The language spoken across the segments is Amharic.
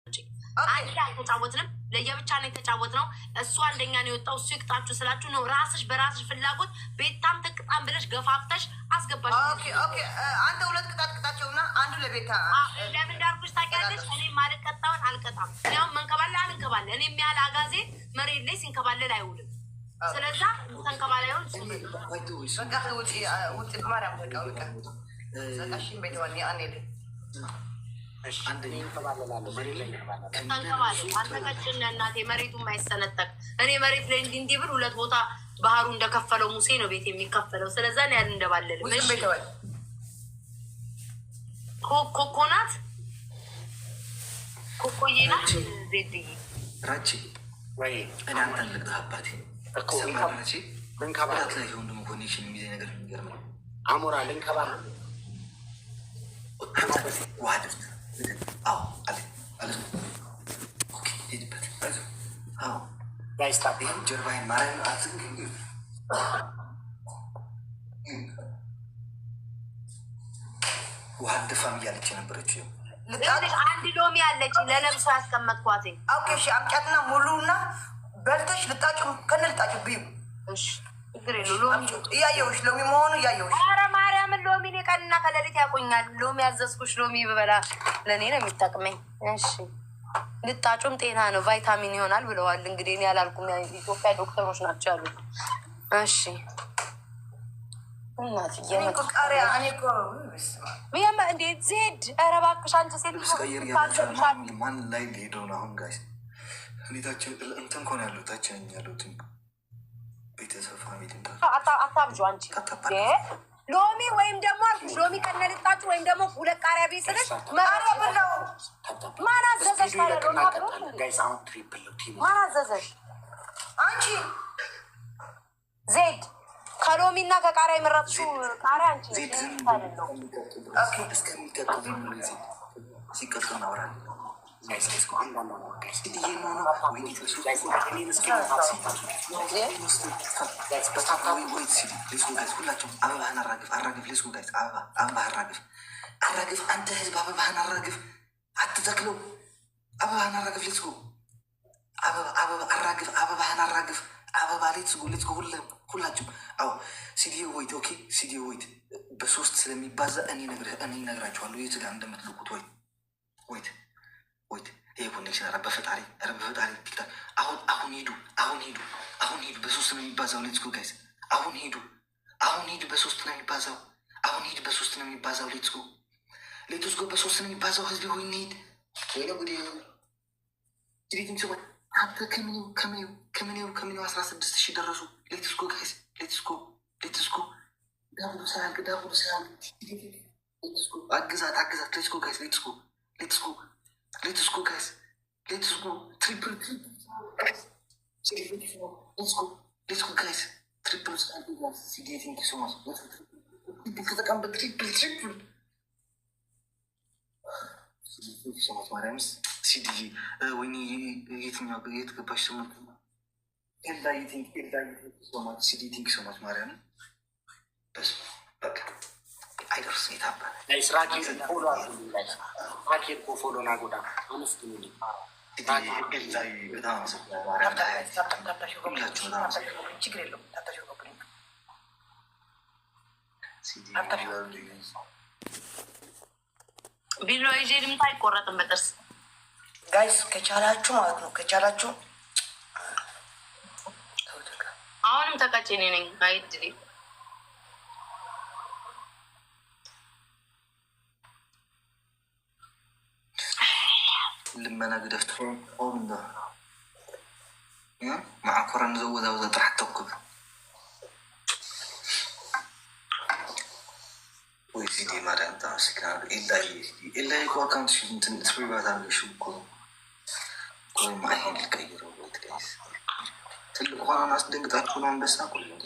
አንድ አልተጫወትንም ለየብቻ ነው የተጫወትነው እሱ አንደኛ ነው የወጣው እሱ ይቅጣችሁ ስላችሁ ነው ራስሽ በራስሽ ፍላጎት ቤታም ተቅጣም ብለሽ ገፋፍተሽ አስገባሽ ኦኬ አንተ ሁለት ቅጣት ቅጣቸውና አንዱ ለቤታ ለምን ዳርኩሽ ታውቂያለሽ እኔ ማለት ቀጣውን አልቀጣም ያው መንከባለ አንከባለ እኔ የሚያል አጋዜ መሬት ላይ ሲንከባለል አይውልም ስለዛ ተንከባለ ይሁን በቃ ውጪ ማርያም ተቃውልካ ሰቃሽ ቤተዋን ያኔ አንደኛ ተባለላለ መሬት ላይ ተንከባለ አንተቀጭና እናቴ መሬቱ የማይሰነጠቅ እኔ መሬት ላይ እንዲህ ብር ሁለት ቦታ ባህሩ እንደከፈለው ሙሴ ነው ቤት የሚከፈለው ስለዛ ነው ያን እንደባለለ ምን ቤተዋን ኮኮናት ኮኮዬና ዜድይ ራቺ ወይ እኔ አንተን ልቅጣባቴ እኮ ሰማራቺ ልንከባላት ላይ ሆኖ ኮኔክሽን የሚዜ ነገር የሚገርም አሞራ ልንከባል ዋድፍት አዎ አለ ኦኬ ሄድበት አዎ ጋይስታቢ ጀርባይን ማረን አትንግ ዋድ ፋም ያለች ነበረች አንድ ሎሚ ያለች ለነብሱ ያስቀመጥኳት ኦኬ እሺ አምጫትና ሙሉና በልተሽ ልጣጩ ከነልጣጩ ቢዩ እሺ እግሬ ሎሚ ያየውሽ ሎሚ መሆኑ ያየውሽ አረ ማርያምን ሎሚ ለቀንና ከለሊት ያቆኛል ሎሚ ያዘዝኩሽ ሎሚ በበላ ለኔ ነው የሚጠቅመኝ እሺ ልጣጩም ጤና ነው ቫይታሚን ይሆናል ብለዋል እንግዲህ እኔ ያላልኩም ኢትዮጵያ ዶክተሮች ናቸው ያሉት እሺ እናት የኔኮ ቃሪያ እኔኮ ሚያማ እንዴት ዜድ ኧረ እባክሽ አንቺ ሴት ማን ላይ ሄደው ነው አሁን ጋይስ ሁኔታችን እንትን ኮን ያለው ታችን ያሉት ቤተሰብ ፋሚሊ አታብጁ አንቺ ሎሚ ወይም ደግሞ አልኩሽ ሎሚ ከነልጣችሁ ወይም ደግሞ ሁለት ቃሪያ ቢስልሽ ማረብ ነው ማን አዘዘሽ ማለት ነው ጋይስ አሁን ትሪፕል ቲም ማን አዘዘሽ አንቺ ዜድ ከሎሚና ከቃሪያ የመረጥሽው ቃሪያ አንቺ ዜድ አይደለም ኦኬ እስከሚቀጥል ሲቀጥል እናወራለን ጋይስ እስኮ አንዳንድ ነው ጋይስ ይሄማ ነው ወይ ነው ጋይስ እኔ መስኪን ጋይስ በታታዊ ወይ ሲዲ ሌትስ ጎ ጋይስ ሁላችሁም አበባህን አራግፍ ሌትስ ጎ ጋይስ አበባ አራግፍ አንተ ህዝብ አበባህን አራግፍ አትተክለው አበባህን አራግፍ ሌትስ ጎ አበባ አራግፍ አበባህን አራግፍ አበባ ሌትስ ጎ ሁላችሁም አዎ ሲዲ ወይት ኦኬ ሲዲ ወይት በሶስት ስለሚባዛ እኔ ነግራችኋለሁ የት ጋር እንደምትልቁት ወይት ይሄ ኮኔክሽን ኧረ በፈጣሪ ቲክታክ አሁን ሄዱ በሶስት ነው የሚባዛው ሌትስ ጎ ጋይስ አሁን ሄዱ በሶስት ነው የሚባዛው ሌትስ ጎ በሶስት ነው የሚባዛው ህዝቢ ሆይ እንሂድ ወይ ነው ጉዴ ዲሪቲንግ ሰው አንተ ከምኔው 16,000 ደረሱ ሌትስ ጎ ጋይስ ሌትስ ጎ ዳብሉ ሳያልቅ ሌትስ ጎ አግዛት ሌትስ ጎ ጋይስ ሌትስ ጎ ጋይስ ትሪፕል ሌትስ ጎ ጋይስ ትሪፕል ሲጌቲንግ ሶማስ ከተቀምበት ትሪፕል ሶማስ ማርያምስ ሲዲ ወይኔ የትኛው የት ገባሽ ስሙት ኤልዳ ሶማስ ሲዲ ቲንክ ሶማስ ማርያም በስ በቃ አይደርስ የታባ ስራኪን ፎሎ ናጎዳ አመስግኑልኝ በጣም ችግር የለውም ቢሎ ይዤ ልምታ አይቆረጥም በጥርስ ጋይስ ከቻላችሁ ማለት ነው ከቻላችሁ አሁንም ተቀጭኔ ነኝ አይድሪ ልመና ግደፍት ሆንዳ معكورة نزوزة طرح توكب ويزيدي مرة انت مسكنا إلا يكون كانت شو انت تسويبات عامل شو كل معين الكيرو ويتقايس تلقوا أنا ناس دنقت كلهم بس ناكل لهم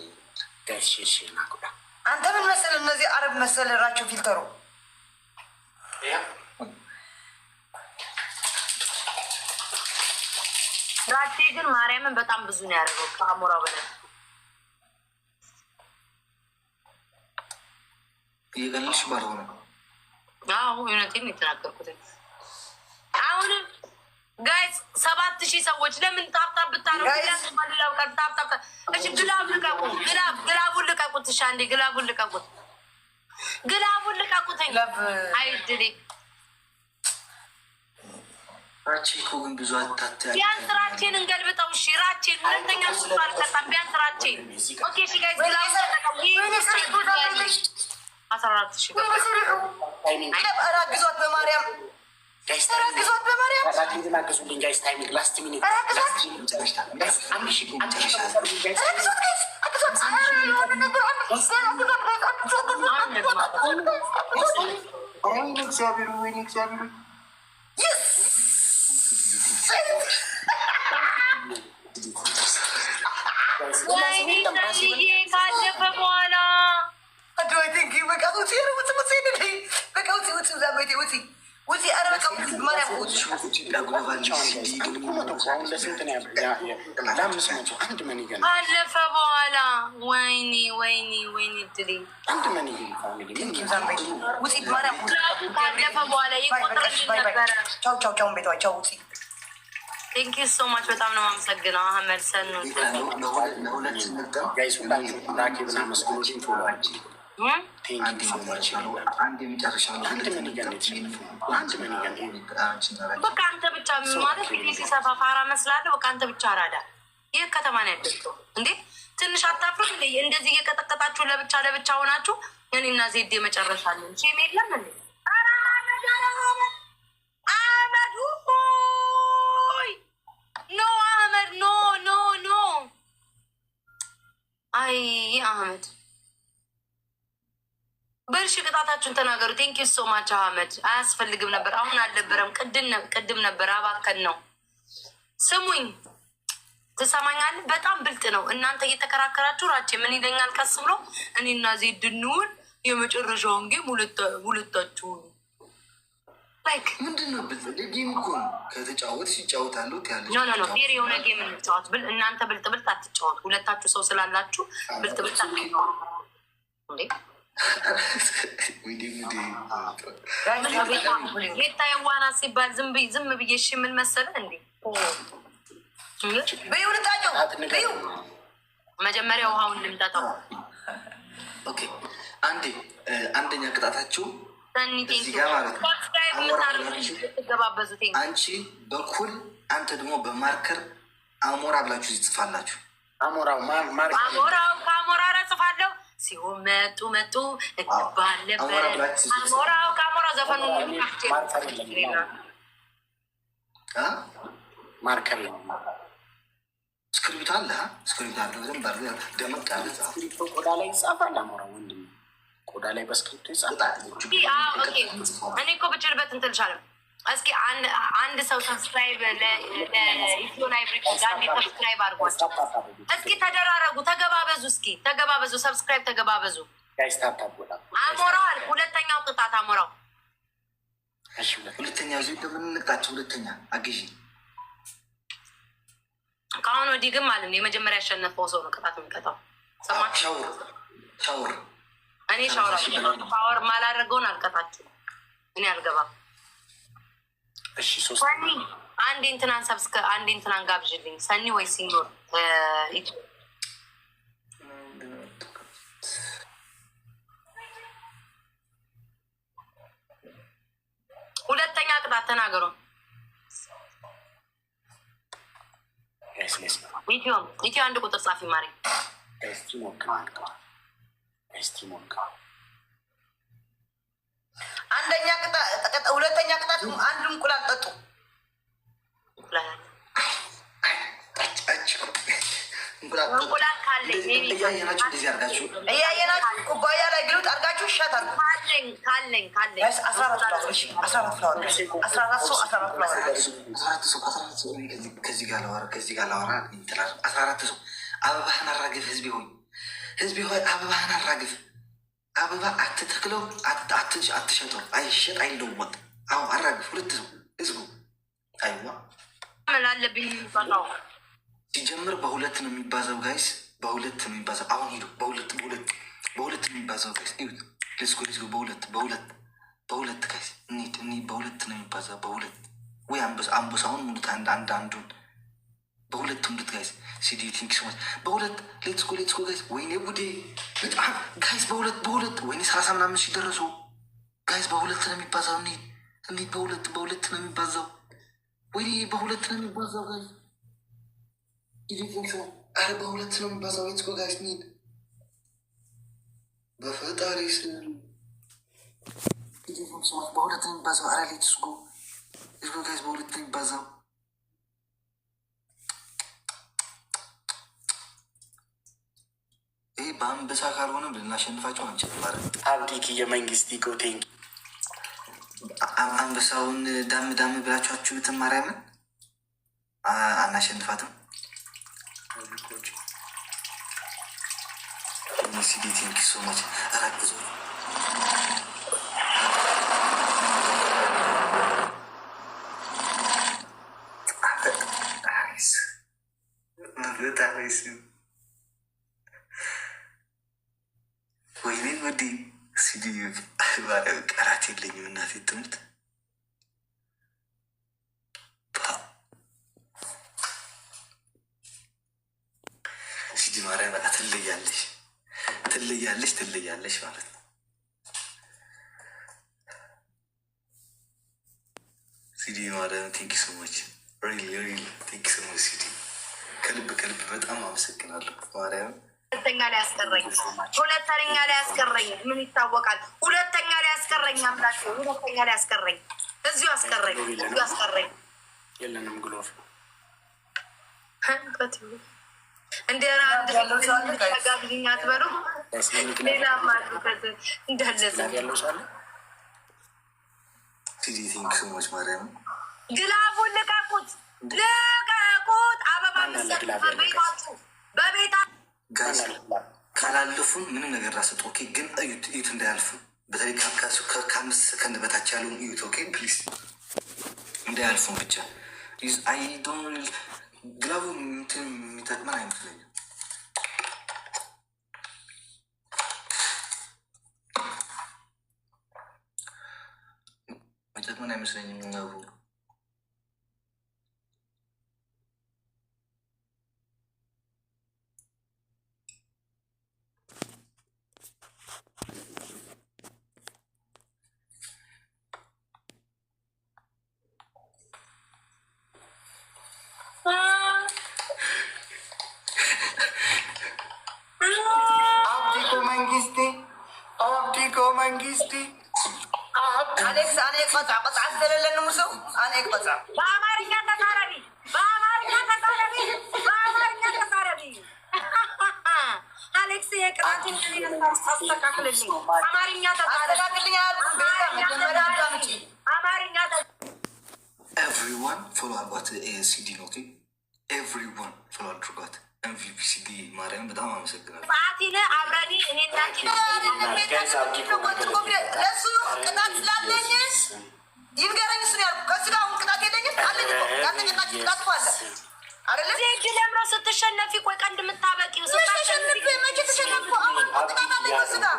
ጋይስ شي ናጎዳ አንተ ምን መሰለ እነዚህ አረብ መሰለ ራቸው ፊልተሩ ራቴ ግን ማርያምን በጣም ብዙ ነው ያደረገው ከአሞራው በላይ እየገለልሽ ባልሆነ አዎ እውነቴን የተናገርኩት አሁንም 5,000 ሰዎች ለምን ታብታብ ብታረጉ ያስባልላው ቀን ታብታብ እሺ ግላብ ልቀቁት ግላቡን ልቀቁት እሺ አንዴ ግላቡን ልቀቁት አይድሪ ራቼ እኮ ግን ብዙ አታታ ቢያንስ ራቼን እንገልብጠው እሺ ራቼን ሁለተኛ ሱስ አልቀጣም ቢያንስ ራቼን ኦኬ እሺ ጋይስ ግላቡ ልቀቁ 14,000 ግዟት በማርያም ግዟት በማርያም ተናገሱልኝ ጋይስ ታይሚንግ ላስት ሚኒት ካለፈ በኋላ አለፈ በኋላ ወይኔ ድሌ ካለፈ በኋላ ይቆጥርልኝ ነበረ። ቴንክ ዩ ሶ ማች በጣም ነው የማመሰግነው። አህመድ ሰኑ በቃ አንተ ብቻ ማለት ሲሰፋ ፋራ መስላለህ። በቃ አንተ ብቻ አራዳ። ይህ ከተማ ነው ያደርገው እንዴ? ትንሽ አታፍርም? እንደዚህ እየቀጠቀጣችሁ ለብቻ ሆናችሁ እኔና ዜዴ መጨረሻ አለን። ሼም የለም እንዴ? አህመድ ሆይ ኖ አህመድ ኖ አይ አህመድ በርሽ ቅጣታችሁን ተናገሩ። ቴንክ ዩ ሶ ማች አህመድ። አያስፈልግም ነበር አሁን አልነበረም። ቅድም ነበር አባከን ነው። ስሙኝ ትሰማኛለህ? በጣም ብልጥ ነው። እናንተ እየተከራከራችሁ ራቼ ምን ይለኛል ቀስ ብሎ እኔና ዜድ እንውን የመጨረሻውን ጌም ሁለታችሁ ላይክ ምንድነው? ጌም እኮ ነው። ከተጫወት ሲጫወታሉ ያለች ኖ ፌር የሆነ ጌም እንጫወት ብል እናንተ ብልጥ አትጫወቱ። ሁለታችሁ ሰው ስላላችሁ ብልጥ እንዴ ጌታ የዋና ሲባል ዝም ብዬ እሺ ምን መሰለህ እንዴ መጀመሪያ ውሃውን ልምጠጣው። ኦኬ አንደኛ ቅጣታችሁ አንቺ በኩል አንተ ደግሞ በማርከር አሞራ ብላችሁ ይጽፋላችሁ። አሞራው ከአሞራ ራ ጽፋለሁ ሲሆን መጡ ባለበት አሞራው ከአሞራው ዘፈኑ ማርከር ስክሪፕት አለ። ስክሪፕት አለ። ደመቅ ያለ ቆዳ ላይ ይጻፋል። አሞራ ወንድም ቆዳ ላይ በስክሪፕቱ ይጻፋል። እኔ እኮ ብችልበት እንትን ልሻለም። እስኪ አንድ ሰው ሰብስክራይብ ለኢትዮ ላይብሪ ጋር ሰብስክራይብ አድርጓቸው። እስኪ ተደራረጉ፣ ተገባበዙ። እስኪ ተገባበዙ፣ ሰብስክራይብ ተገባበዙ። አሞራው አልኩ። ሁለተኛው ቅጣት አሞራው። ሁለተኛ ዚ እንደምንቅጣቸው ሁለተኛ አግዢ ከአሁን ወዲህ ግን ማለት ነው የመጀመሪያ ያሸነፈው ሰው ነው ቅጣት የሚቀጣው። ሻውር እኔ ሻወር ማላደረገውን አልቀጣችሁም። እኔ አልገባም። ሰኒ አንድ እንትናን ጋብዥልኝ። ሰኒ ወይ ሲኖር ሁለተኛ ቅጣት ተናገሩ። ኢትዮ አንድ ቁጥር ጻፊ ማሪ ሁለተኛ ቅጣት አንድ እንቁላል ጠጡ። እንቁላል ካለ እያየናችሁ ኩባያ ላይ ግሉት አድርጋችሁ ሻት አድርጉ። ካለኝ 14 ከዚህ ጋር ላወራ 14 ሰው አበባህን አራግፍ። ህዝቢ ሆይ አበባህን አራግፍ። አበባ አትተክለው፣ አትሸጠው፣ አይሸጥ አይለወጥ። አዎ አራግፍ። ሁለት ሰው ህዝቡ አይዋ አለብኝ የሚባለው ሲጀምር በሁለት ነው የሚባዛው ጋይስ፣ በሁለት ነው የሚባዛው። አሁን ሄዱ በሁለት ነው የሚባዛው ጋይስ። ሌስኮ በሁለት ጋይስ እንሂድ። በሁለት ነው የሚባዛው። በሁለት ወይ አንበሳውን ሙሉት አንዱን በሁለቱም ልት ጋይስ ሲዲ ቲንክ ሶ ማች በሁለት ሌትስ ጎ ጋይስ። ወይኔ ጉዴ በጣም ጋይስ በሁለት ወይኔ 30 ምናምን ሲደረሱ ጋይስ በሁለት ነው የሚባዛው። እንዴት በሁለት ነው የሚባዛው? ወይኔ በሁለት ነው የሚባዛው ጋይስ። ሲዲ ቲንክ ሶ አረ በሁለት ነው የሚባዛው። ሌትስ ጎ ጋይስ ኒድ በፈጣሪ ስም ሲዲ ቲንክ ሶ ማች በሁለት ነው የሚባዛው። አረ ሌትስ ጎ ጋይስ በሁለት ነው የሚባዛው። ይህ በአንበሳ ካልሆነ ልናሸንፋቸው አንችልም። ማለት አብዲክ የመንግስት ጎቴንግ አንበሳውን ዳም ብላችኋችሁ ብትን ማርያምን አናሸንፋትም። ሲዲ ቴንክ ሶ ማች አራግዞ ወይኔ ወዲ ሲዲ ቃላት የለኝም። እናቴ ትምህርት ሲዲ ማርያም በቃ ትለያለሽ ማለት ነው። ሲዲ ማርያም ቴንክ ሶ ማች ሪል ቴንክ ሶ ማች ሲዲ ከልብ በጣም አመሰግናለሁ ማርያም። ሁለተኛ ላይ ያስቀረኝ ምን ይታወቃል? ሁለተኛ ላይ ያስቀረኝ አምላክ ሁለተኛ ላይ ያስቀረኝ እዚሁ አስቀረኝ። የለንም ግሎፍ እንደ አንድ ተጋብዝኛ አትበሉ። ሌላ ማድረግ እንዳለዛ ሲዲ ቲንክ ሶ ማች ማርያም። ግላቡን ልቀቁት። አበባ ቤታችሁ በቤታ ካላለፉን ምንም ነገር ራስጥ ኦኬ። ግን እዩት እንዳያልፉ። በተለይ ከ5 ሰከንድ በታች ያለውን እዩት ኦኬ ፕሊዝ እንዳያልፉን ብቻ። አይ ዶንት ግላቡ እንትን የሚጠቅመን አይመስለኝም። ግላቡ አብዲኮ መንግስቲ አሌክስ አኔ ቆጣ ስለለን ሙሰው አኔ ቆጣ በአማርኛ ተቃራኒ አሌክስ የቅራትን አስተካክልልኝ። አማርኛ ተቃራኒ አማርኛ ኤቭሪዋን ፎሎ አድርጓት። ሲዲ ኖቴ ኤቭሪዋን ፎሎ አድርጓት። ኤምቪፒ ሲዲ ማርያም በጣም አመሰግናለሁ። ሰዓቲነ አብረኒ እኔና ለሱ ቅጣት ስላለኝ ይንገረኝ። እሱን ያልኩ ከሱ ጋር አሁን ቅጣት የለኝም አለኝ። ያተቀጣች ቅጣት አለ አይደለ? ዜድ ለምሮ ስትሸነፊ ቆይ ቀንድ የምታበቂው ስትሸነፊ መቼ ተሸነፍኩ? አሁን ቅጣት አለኝ ከሱ ጋር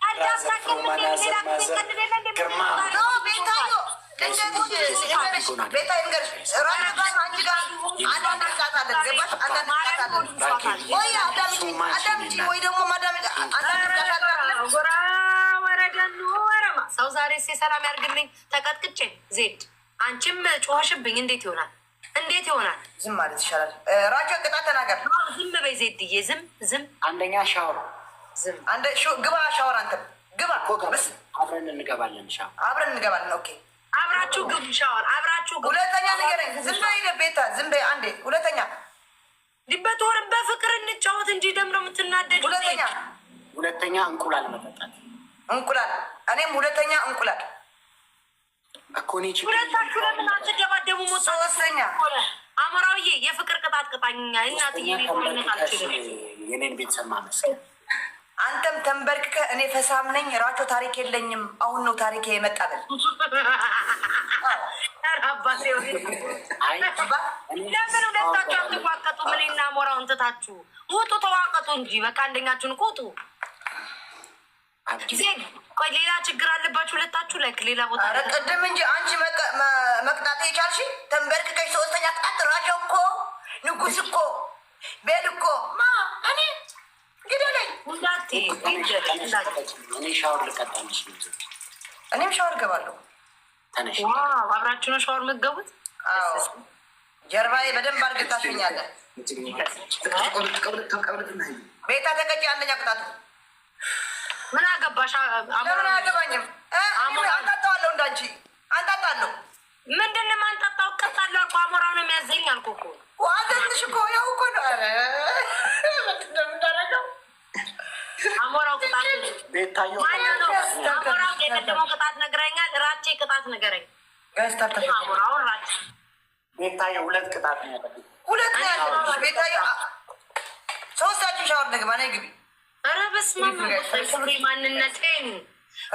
አዳሳከም ሌላ ቀንድ ሌላ እንደምታበቂው ቤታዮ ቤታ ይንገርሽ ራጋን አንቺ ጋር አንዳንድ ቅጣት አለ ገባሽ? አንዳንድ ቅጣት አለ ወይ አዳምጪ ወይ ደግሞ ማዳም አንዳንድ ቅጣት አለ ወረደኑ ወረማ ሰው ዛሬ ሰላም ያርግልኝ። ተቀጥቅጬ ዜድ አንቺም ጮኸሽብኝ። እንዴት ይሆናል? ዝም ማለት ይሻላል። ራጆ ቅጣት ተናገር። ዝም በይ ዜድዬ፣ ዝም። አንደኛ ሻወር ዝም ግባ፣ ሻወር አንተ ግባ። አብረን እንገባለን። አብረን እንገባለን። ኦኬ አብራችሁ ግቡ፣ ሻወር አብራችሁ ግቡ። ሁለተኛ ንገረኝ። ዝም በይ ቤታ፣ ዝም በይ አንዴ። ዲበት ወርም በፍቅር እንጫወት እንጂ ደምሮ የምትናደድ። ሁለተኛ እንቁላል መጠጣት። እኔም ሁለተኛ እንቁላል እኮ እኔ ሁለታችሁ ለምን አትደባደቡ? ሞት ሶስተኛ አሞራውዬ የፍቅር ቅጣት ቅጣኛ። እናትዬ ቤት አልችልም። የኔን ቤተሰብ ማመስገን። አንተም ተንበርክከህ እኔ ፈሳም ነኝ ራቾ ታሪክ የለኝም አሁን ነው ታሪክ የመጣበል። ለምን ሁለታችሁ አትዋቀጡ? ምንና አሞራውን ትታችሁ ውጡ፣ ተዋቀጡ እንጂ በቃ አንደኛችሁን ቁጡ። ቆይ ሌላ ችግር አለባችሁ ሁለታችሁ? ላይ ሌላ ቦታ ቅድም እንጂ አንቺ መቅጣት የቻልሽ ተንበርክከሽ ሶስተኛ ቅጣት ራጆ እኮ እርጉዝ እኮ ቤል እኮ ማ እኔ ግደለኝ እንዳት እኔ ሻወር ልቀጣልሽ ነው። እኔም ሻወር ገባለሁ። ተነሽ። አብራችሁ ነው ሻወር የምትገቡት? ጀርባዬ በደንብ አድርገህ ታሸኛለህ። ቤታ ተቀጭ። አንደኛ ቅጣት ምን አገባሽ? ለምን አያገባኝም? አንጣጣዋለሁ እንዳንቺ አንጣጣለሁ። ምንድን ነው የማንጣጣው? እቀጣለሁ አልኩ። አሞራው ነው የሚያዘኝ አልኩ እኮ። አዘንሽ እኮ ያው እኮ ነው። እንደምታደርገው አሞራው ቅጣት ቤታዮ አሞራው የቀደመው ቅጣት ነግረኛል። ራቼ ቅጣት ንገረኝ። አሞራው ራቼ ቤታዮ ሁለት ቅጣት ነው ያለው። ሁለት ነው ያለው ቤታዮ። ሶስታችን ሻወር ንግባ ነይ ግቢ። ኧረ በስመ አብ ክብሬ ማንነቴን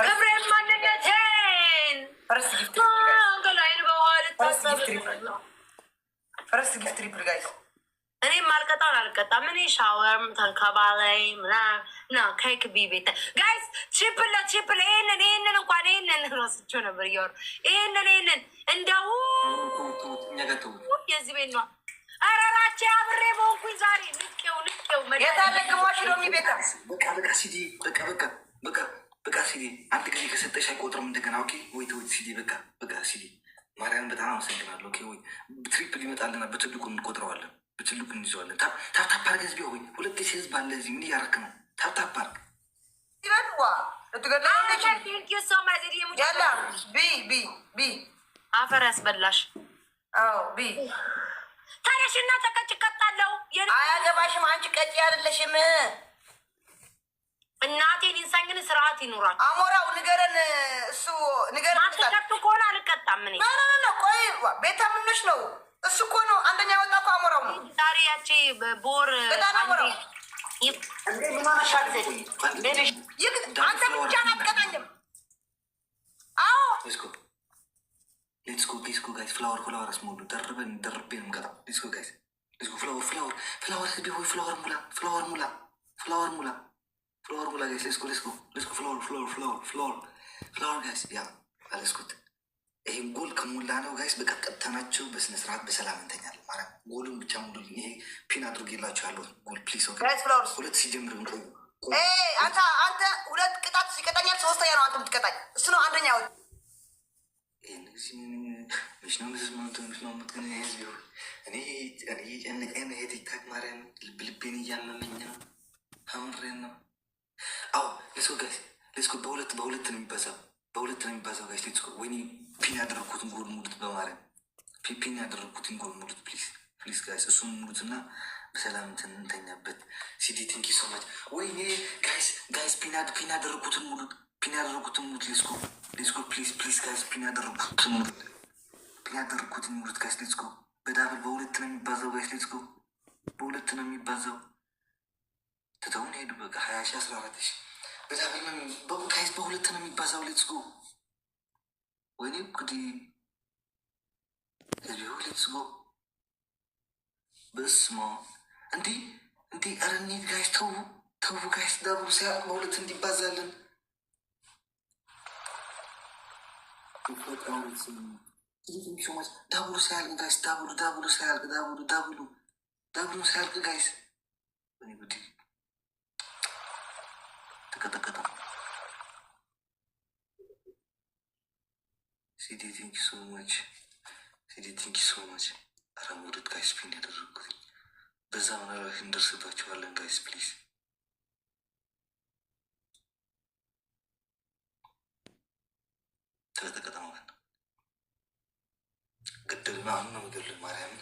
ክብሬ ማንነቴን ፈርስት ጊፍት ገላይን በኋላ ታሰብ ፈርስት ጊፍት ትሪፕል ጋይስ። እኔ ማልቀጣውን አልቀጣም። እኔ ሻወር ተንከባላይ ምናምን ነው ኬክ ቢቤተ ጋይስ ትሪፕል ለትሪፕል ይሄንን እንኳን ይሄንን ረስቼው ነበር እያወሩ ይሄንን እንደው የዚህ ቤት ነው። ኧረ ራቼ አብሬ በሆንኩኝ ዛሬ ንቄው የታለ ግማሽ ሎሚ ቤታ በቃ ሲዲ በቃ ሲዲ አንድ ጊዜ ከሰጠሽ አይቆጥርም እንደገና። ኦኬ ወይ ተውት ሲዲ በቃ ሲዲ ማርያምን በጣም አመሰግናለሁ። ኦኬ ወይ ትሪፕል ይመጣልና በትልቁ እንቆጥረዋለን፣ በትልቁ እንይዘዋለን። ታፕታፕ አድርግ ህዝብ ሆይ 2000 ህዝብ አለ እዚህ። ምን እያደረክ ነው? ታፕታፕ አድርግ ይበልዋ ያላ ቢ አፈር ያስበላሽ። አዎ ቢ ታዲያሽና ተቀጭ ቀጣለው። አያገባሽም። አንቺ ቀጭ አይደለሽም። እናቴን ኢንሳኝን ስርዓት ይኑራል። አሞራው ንገረን። እሱ ንገረን። አትቀጡ ከሆነ አልቀጣም። ምን ቆይ ቤታ ምንሽ ነው? እሱ እኮ ነው አንደኛ የወጣ እኮ አሞራው ነው። ዛሬ ያቺ ቦር አንተ ብቻ አትቀጣኝም። አዎ ሌትስ ጎ ጋይስ። ፍላወር አስሞሉ ደርቤ ነው የምቀጣው። ሌትስ ጎ ጋይስ ሌትስ ጎ። ፍላወር ህዝቢ ሆይ ፍላወር ሙላ ጋይስ። ሌትስ ጎ ፍላወር ጋይስ። ያ አለስኩት። ይሄን ጎል ከሞላ ነው ጋይስ በቃ ቀጥተናቸው በስነ ስርዓት በሰላም እንተኛለን። ማለት ጎሉን ብቻ ሙሉ። ይሄ ፒን አድርጌላችሁ ያለው ጎል ፕሊስ። ኦኬ ሁለት ሲጀምር እንቆይ። አንተ ሁለት ቅጣት ሲቀጣኛል፣ ሶስተኛ ነው አንተ የምትቀጣኝ። እሱ ነው አንደኛ ወጥ እኔ ቲክታክ ማርያም ልቤን እያመመኝ ነው። አምሬን ነው። አዎ ሌትስ ጎ ጋይስ ሌትስ ጎ። በሁለት ነው የሚባዛው ጋይስ። ሌትስ ጎ። ወይኔ ፒን ያደረግኩትን ጎል ሙሉት፣ በማርያም ፒን ያደረግኩትን ጎል ሙሉት ፕሊዝ ጋይስ። እሱን ሙሉትና በሰላም እንተኛበት። ሲዲ ቲንኪ ሶ ማች። ወይኔ ጋይስ ፒን ያደረግኩትን ሙሉት ሌትስ ጎ ፕሊዝ ጋይስ። ፒን ያደረግኩትን ሙሉት ጋይስ። ሌትስ ጎ። በዳብል በሁለት ነው የሚባዛው ጋይስ። ሌትስ ጎ። በሁለት ነው የሚባዛው። ትተውን ሄዱ በቃ 20,014 በዳብል ጋይስ በሁለት ነው የሚባዛው። ሌትስ ጎ። ወይኔ እንግዲህ ሌትስ ጎ። በስመ አብ እንዲህ ኧረ እንሂድ ጋይስ። ተው ጋይስ። ዳብሉ ሳያልቅ በሁለት እንዲባዛለን። ዳብሉ ሳያልቅ ጋይስ። ዳብሉ ሳያልቅ ጋይስ። ተቀጠቀጠ። ሲዲ ቲንኪ ሶ ማች። ኧረ ሙሉት ጋይስ። ፒን ያደረግኩት በዛ ምናልባት እንደርስባቸዋለን ጋይስ ፕሊዝ። ተቀጠቀጠ ማለት ነው። ገደሉን። አሁን ነው የሚገድሉን። ማርያምን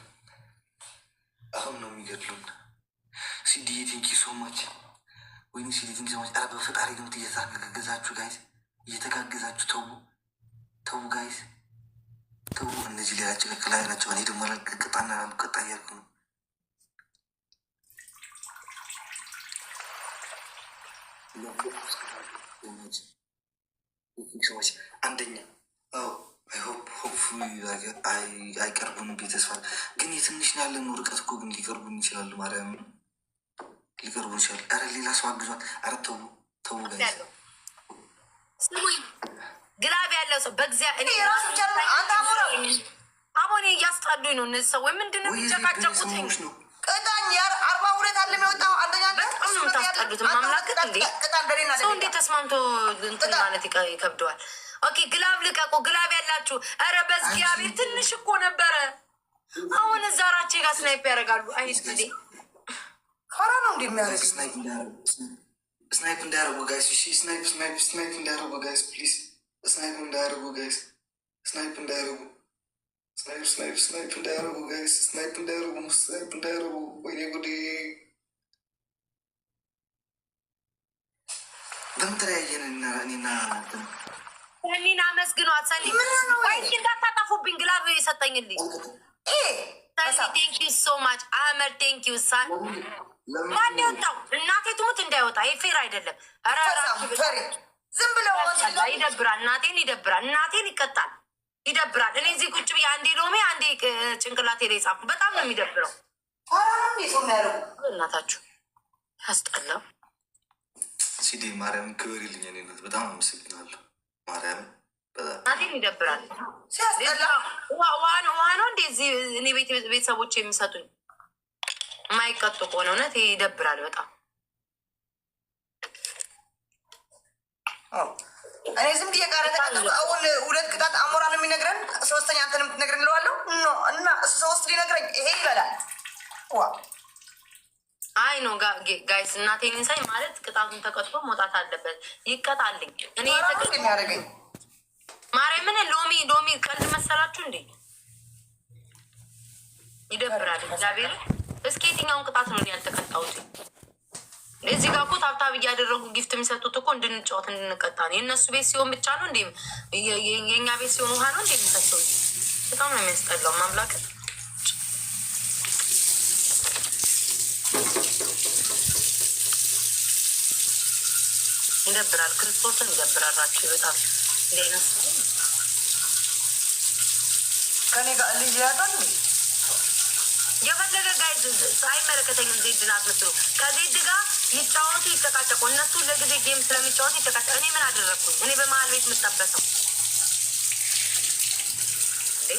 አሁን ነው የሚገድሉን። ሲዲ ቲንኪ ሶ ማች። ወይኔ ሲዲ ቲንኪ ሶ ማች። ኧረ በፈጣሪ ግምት እየተጋገዛችሁ ጋይስ፣ እየተጋገዛችሁ ተው ጋይስ ተው። እነዚህ ሌላ ጭቅቅ ላይ ናቸው። እኔ ደግሞ ቅጣና ቀጣ እያልኩ ነው። ሰዎች አንደኛ አይቀርቡን ቤተስፋ ግን የትንሽ ነው ያለን ርቀት እኮ ግን ሊቀርቡን ይችላሉ። ማርያም ሊቀርቡን ይችላሉ። ኧረ ሌላ ሰው አግዟል። ኧረ ተው ጋይስ። ግላብ ያለው ሰው በእግዚአብሔር አቦኔ እያስጣሉኝ ነው እነዚህ ሰዎች። ምንድን ነው የሚጨቃጨቁት? ሰማኝ። ያር 42 አለ የሚወጣው አንደኛ በጣም ነው የምታስጠሉት። ማምላክት እንዴ ሰው እንዴት ተስማምቶ እንትን ማለት ይከብደዋል። ኦኬ ግላብ ልቀቁ፣ ግላብ ያላችሁ። ኧረ በእግዚአብሔር ትንሽ እኮ ነበረ። አሁን እዛ ራቼ ጋር ስናይፕ ያደርጋሉ። አይ ጊዜ ካራ ነው እንደሚያደርግ ስናይፕ እንዳያደርጉ ጋይስ። እሺ ስናይፕ እንዳያደርጉ ጋይስ ፕሊዝ። ስናይፕ እንዳያደርጉ ጋይስ። ስናይፕ እንዳያደርጉ ስናይፕ እንዳያደርጉ ጋይስ። ስናይፕ እንዳያደርጉ። ወይኔ ጉዴ! በምን ተለያየን? እኔና ሰኒን አመስግኗት። ሰኒ ወይ እንዳታጠፉብኝ ግላብ የሰጠኝልኝ ቴንክ ዩ ሶ ማች አመር ቴንክ ዩ ሳን። ማን የወጣው? እናቴ ትሙት እንዳይወጣ ፌር አይደለም። ዝም ብለው ይደብራል። እናቴን ይደብራል። እናቴን ይቀጣል። ይደብራል። እኔ እዚህ ቁጭ ብዬ አንዴ ሎሜ አንዴ ጭንቅላቴ ላይ ጻፉ። በጣም ነው የሚደብረው። እናታችሁ ያስጠላው። ሲዲ ማርያም ክብር ይልኝ። እኔነት በጣም አመሰግናለሁ። ማርያም በጣም እናቴን ይደብራል። ውሃ ነው እንደዚህ እኔ ቤተሰቦች የሚሰጡኝ የማይቀጡ ከሆነ እውነት ይደብራል በጣም። እኔ ዝም ብዬ ቃረ አሁን 2 ቅጣት አሞራ ነው የሚነግረን፣ 3ኛ አንተ ነው የምትነግረን እለዋለሁ እና 3 ሊነግረኝ ይሄ ይበላል። አይ ነው ጋይስ እናቴን ኢንሳይ ማለት ቅጣቱን ተቀጥቶ መውጣት አለበት። ይቀጣልኝ። እኔ የሚያደርገኝ ማርያምን ሎሚ ቀልድ መሰላችሁ እንዴ? ይደብራል እግዚአብሔር። እስኪ የትኛውን ቅጣት ነው ያልተቀጣሁት? እዚህ ጋር እኮ ታብታብ እያደረጉ ጊፍት የሚሰጡት እኮ እንድንጫወት እንድንቀጣ ነው። የእነሱ ቤት ሲሆን ብቻ ነው እንዴ? የእኛ ቤት ሲሆን ውሃ ነው እንዴ የሚሰጠው? በጣም ነው የሚያስጠላው። ማምላክ ይደብራል። ክርስቶስን ይደብራራችሁ በጣም እንደነሱ ከኔ ጋር ልጅ ያዛል የፈለገ ጋይዝ አይመለከተኝም። ዜድ ናት ምትሉ ከዜድ ጋር ይጫወቱ ይጨቃጨቁ። እነሱ ለጊዜ ጌም ስለሚጫወቱ ይጨቃጨቁ። እኔ ምን አደረግኩኝ? እኔ በመሀል ቤት የምጠበሰው እንዴ?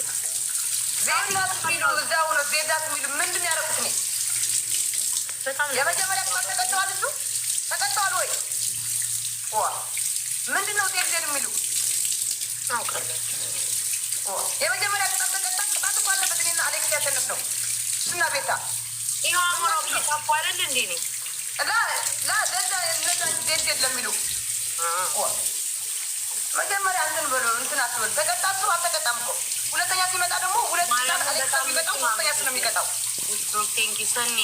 ዜዳት ሚሉ እዛው ነው። ዜዳት ሚሉ ምንድን ነው ያደረኩት? እኔ በጣም የመጀመሪያ ቅጣት ተቀጥተዋል። እሱ ተቀጥተዋል ወይ ምንድን ነው ዜድ የሚሉ አውቃለሁ። የመጀመሪያ ቅጣት ተቀጣ። ቅጣት እኮ አለበት። እኔና አሌክስ ያሸንፍ ነው እሱና ቤታ ይኸው አሞራው እየጣፉ አይደል እንዴ? እኔ ለዛ ዜድ ለሚሉ መጀመሪያ እንትን በሎ እንትን አትበሉ። ተቀጣቱ አልተቀጣም እኮ 2ኛ ሲመጣ ደግሞ 2 ቢመጣው 3ኛ ስለሚቀጣው ቴንኪ ሰኒ